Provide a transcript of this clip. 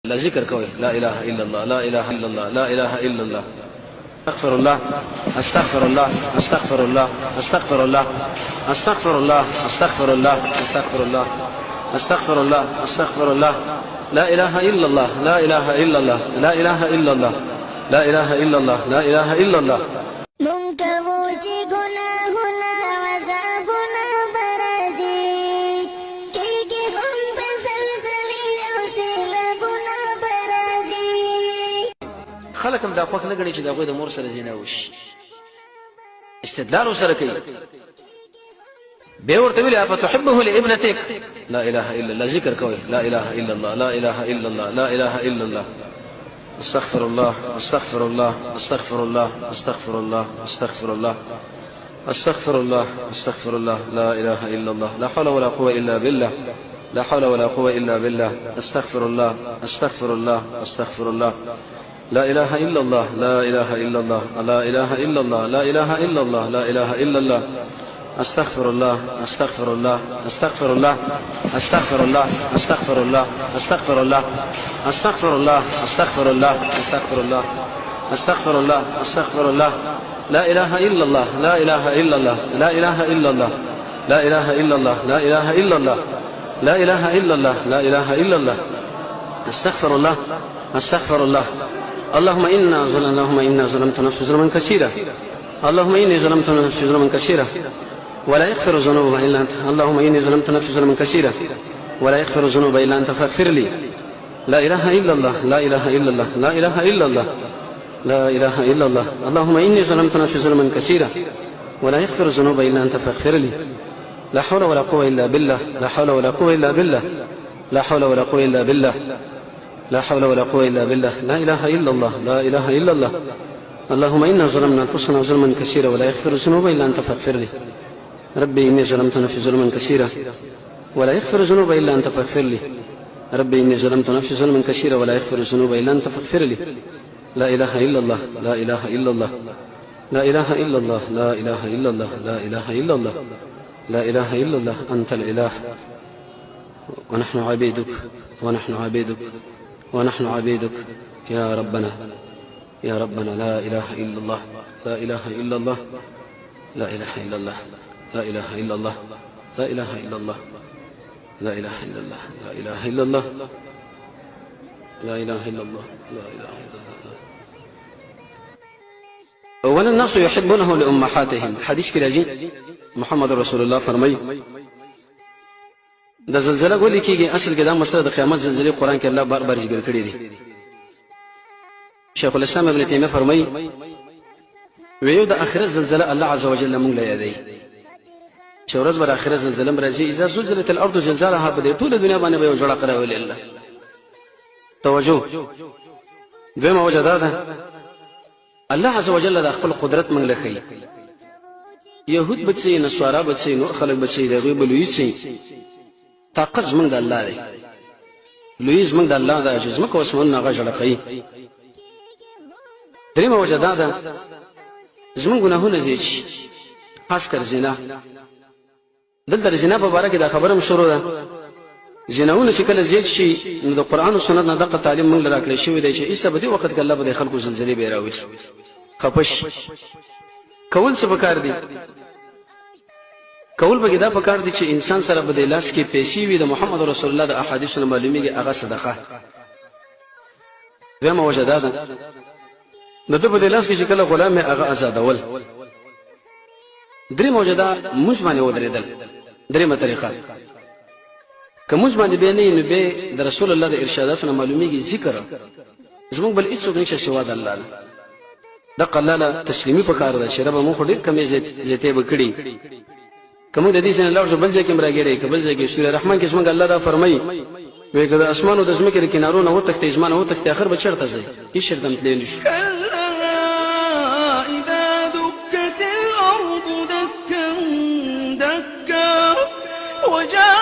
لا ذكر کوي لا اله الا الله لا اله الا الله لا اله الا الله استغفر الله استغفر الله استغفر الله استغفر الله استغفر الله استغفر الله استغفر الله استغفر الله استغفر الله لا اله الا الله لا اله الا الله لا اله الا الله لا اله الا الله لا اله الا الله خلک هم دا خوښ نه ګڼي چې د هغوی د مور سره زنا وشي استدلال ورسره کوي بیا ورته ویلي افتحبه لابنتک لا اله الا الله ذکر کوي لا اله الا الله لا اله الا الله لا اله الا الله استغفر الله استغفر الله استغفر الله استغفر الله استغفر الله استغفر الله استغفر الله لا اله الا الله لا حول ولا قوه الا بالله لا حول ولا قوه الا بالله استغفر الله استغفر الله استغفر الله لا إله إلا الله لا إله إلا الله لا إله إلا الله لا إله إلا الله لا إله إلا الله أستغفر الله أستغفر الله أستغفر الله أستغفر الله أستغفر الله أستغفر الله أستغفر الله أستغفر الله أستغفر الله أستغفر الله أستغفر الله لا إله إلا الله لا إله إلا الله لا إله إلا الله لا إله إلا الله لا إله إلا الله لا إله إلا الله لا إله إلا الله أستغفر الله أستغفر الله اللهم إنا ظلمت نفسي ظلما كثيرا اللهم إني ظلمت نفسي ظلما كثيرا ولا يغفر الذنوب إلا أنت اللهم إني ظلمت نفسي ظلما كثيرا ولا يغفر الذنوب إلا أنت فاغفر لي لا إله إلا الله لا إله إلا الله لا إله إلا الله لا إله إلا الله اللهم إني ظلمت نفسي ظلما كثيرا ولا يغفر الذنوب إلا أنت فاغفر لي لا حول ولا قوة إلا بالله لا حول ولا قوة إلا بالله لا حول ولا قوة إلا بالله لا حول ولا قوة إلا بالله لا إله إلا الله لا إله إلا الله اللهم إنا ظلمنا أنفسنا ظلما كثيرا ولا يغفر الذنوب إلا أنت فاغفر لي ربي إني ظلمت نفسي ظلما كثيرا ولا يغفر الذنوب إلا أنت فاغفر لي ربي إني ظلمت نفسي ظلما كثيرا ولا يغفر الذنوب إلا أنت فاغفر لي لا إله إلا الله لا إله إلا الله لا إله إلا الله لا إله إلا الله لا إله إلا الله لا إله إلا الله أنت الإله ونحن عبيدك ونحن عبيدك ونحن عبيدك يا ربنا يا ربنا لا إله إلا الله لا إله إلا الله لا إله إلا الله لا إله إلا الله لا إله إلا الله لا إله إلا الله لا إله إلا الله لا إله إلا الله لا إله إلا الله أولا الناس يحبونه لأمهاتهم حديث كرازي محمد رسول الله فرمي د زلزلہ ولې کېږي اصل کې دا مسله د قیامت زلزلې قرآن کې الله بار بار ذکر کړی دی شیخ الاسلام ابن تیمیه فرمایي ویو د آخرت زلزلہ الله عز وجل موږ له یادوي چې ورځ به آخرت زلزلہ راځي اذا زلزلت الارض زلزالها په ټوله دنیا باندې به یو جوړه کړی الله توجه دویمه وجه دا ده الله عز وجل د خپل قدرت موږ له ښیي يهود بچي نصارا بچي نور خلک بچي دغه بلوي سي طاقت زمونږ د الله دی لوی زمونږ د الله دی چې زموږ اسمانونه هغه جوړ کړي درېمه وجه دا ده زمونږ ګناهونه زیات شي خاص کر زنا دلته زنا په باره کې دا خبره هم شروع ده زناونه چې کله زیات شي نو د قرآن او سنت نه دغه تعلیم موږ راکړی شوی دی چې ایسه به دې وخت کې الله به د خلکو زلزلې به راوړي خپش کول څه پکار دي کول بګی دا پکار دي چې انسان سره په لاس کې پیسې وي د محمد رسول الله د احادیثو معلومیږي هغه صدقه دغه وجه ده د دې په لاس کې چې کله غلام هغه آزادول درې موجوده موږ باندې ودرېدل درېمه طریقه کوم باندې به نه نو به د رسول الله د ارشاداتو معلومیږي ذکر زموږ بل هیڅ څوک نشي سوا د الله د قلاله تسلیمي پکار ده چې رب مو خو ډېر کمې زیته وکړي کوم د دې څخه لوړ بل ځای کې مرګري کبل ځای کې سورہ رحمان کې څنګه الله دا فرمایي وی کده اسمانو د زمکه د کینارونو او تخت ازمان او تخت اخر به چرته ځي هیڅ شرط تللی شو اذا دكت الارض دكا دكا وجاء